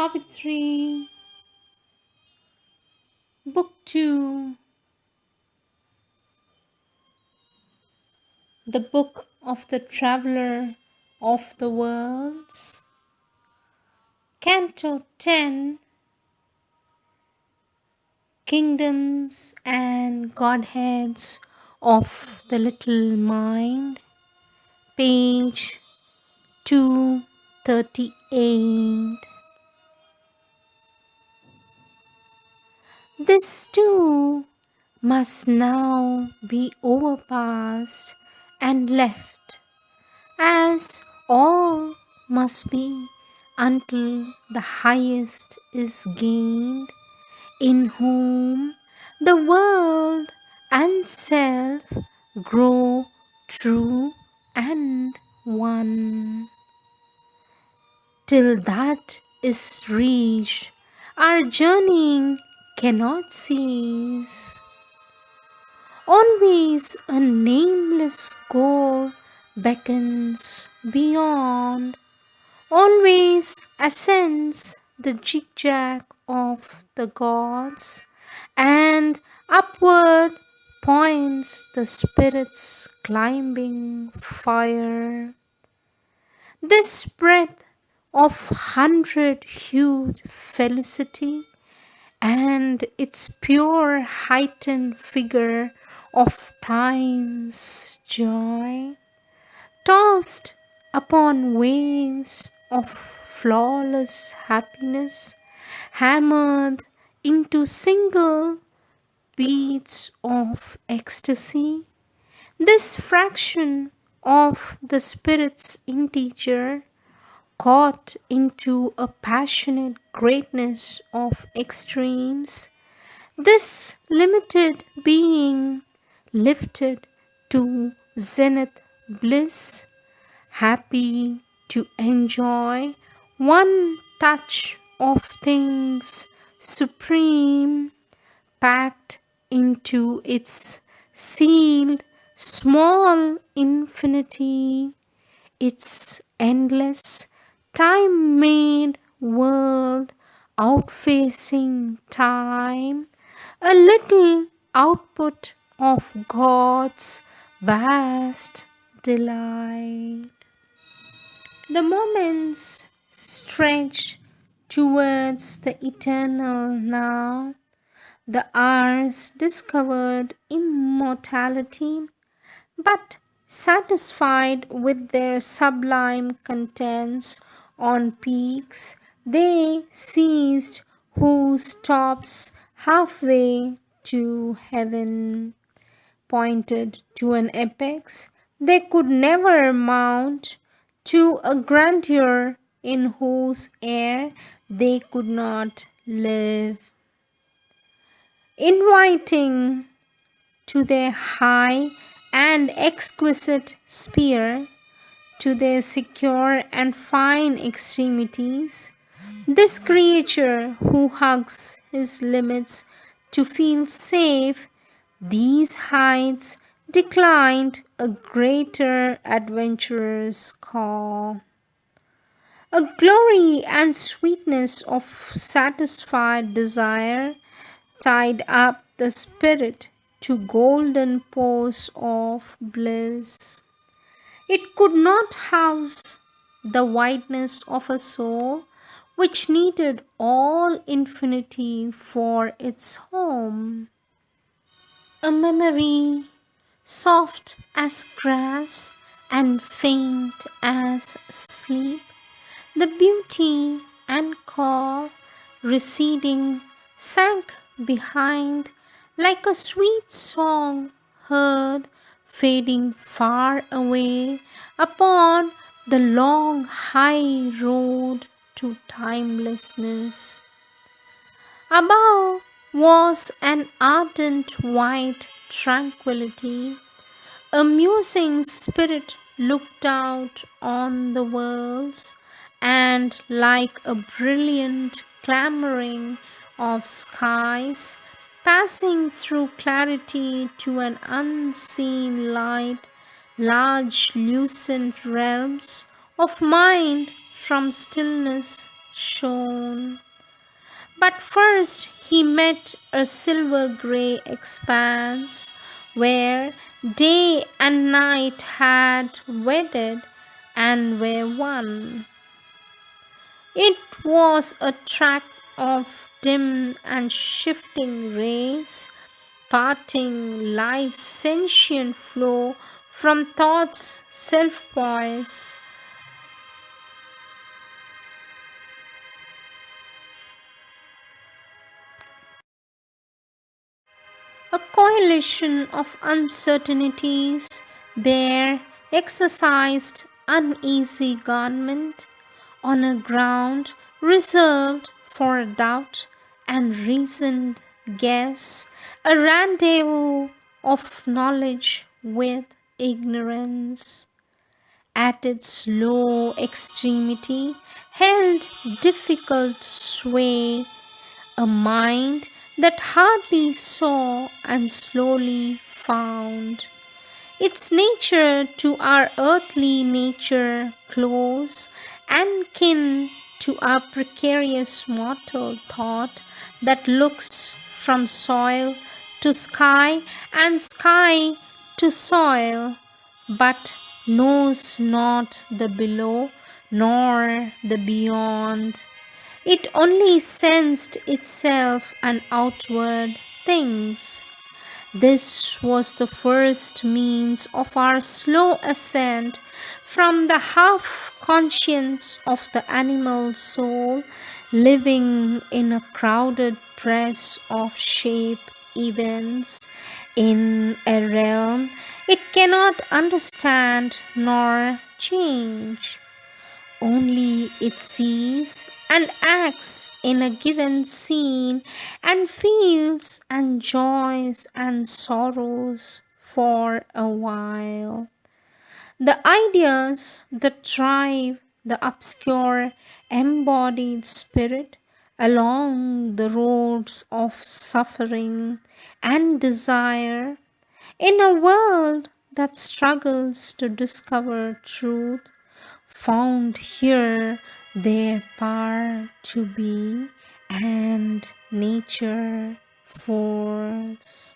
Savitri, Book 2, The Book of the Traveler of the Worlds, Canto 10, Kingdoms and Godheads of the Little Mind, page 238. This too must now be overpassed and left, as all must be until the highest is gained, in whom the world and self grow true and one. Till that is reached, our journeying cannot cease. Always a nameless goal beckons beyond, always ascends the zigzag of the gods, and upward points the spirit's climbing fire. This breath of hundred-hued felicity, and its pure heightened figure of time's joy, tossed upon waves of flawless happiness, hammered into single beats of ecstasy, this fraction of the spirit's integer, caught into a passionate greatness of extremes, this limited being lifted to zenith bliss, happy to enjoy one touch of things supreme, packed into its sealed small infinity, its endless time-made world outfacing time, a little output of God's vast delight. The moments stretch towards the eternal now, the hours discovered immortality, but satisfied with their sublime contents on peaks they seized, whose tops halfway to heaven pointed to an apex they could never mount, to a grandeur in whose air they could not live. Inviting to their high and exquisite sphere, to their secure and fine extremities, this creature who hugs his limits to feel safe, these heights declined a greater adventurer's call. A glory and sweetness of satisfied desire tied up the spirit to golden pores of bliss. It could not house the whiteness of a soul which needed all infinity for its home. A memory soft as grass and faint as sleep, the beauty and call receding sank behind like a sweet song heard fading far away upon the long high road to timelessness. Above was an ardent white tranquillity. A musing spirit looked out on the worlds, and like a brilliant clamoring of skies, passing through clarity to an unseen light, large lucent realms of mind from stillness shone. But first he met a silver grey expanse where day and night had wedded and were one. It was a tract of dim and shifting rays, parting life's sentient flow from thought's self-poise. A coalition of uncertainties bear exercised uneasy garment on a ground reserved for doubt and reasoned guess, a rendezvous of knowledge with ignorance. At its low extremity, held difficult sway a mind that hardly saw and slowly found its nature to our earthly nature close and kin to our precarious mortal thought that looks from soil to sky and sky to soil, but knows not the below nor the beyond. It only sensed itself and outward things. This was the first means of our slow ascent from the half conscience of the animal soul living in a crowded press of shape events in a realm it cannot understand nor change. Only it sees and acts in a given scene and feels and joys and sorrows for a while. The ideas that drive the obscure embodied spirit along the roads of suffering and desire in a world that struggles to discover truth found here their power to be and nature force.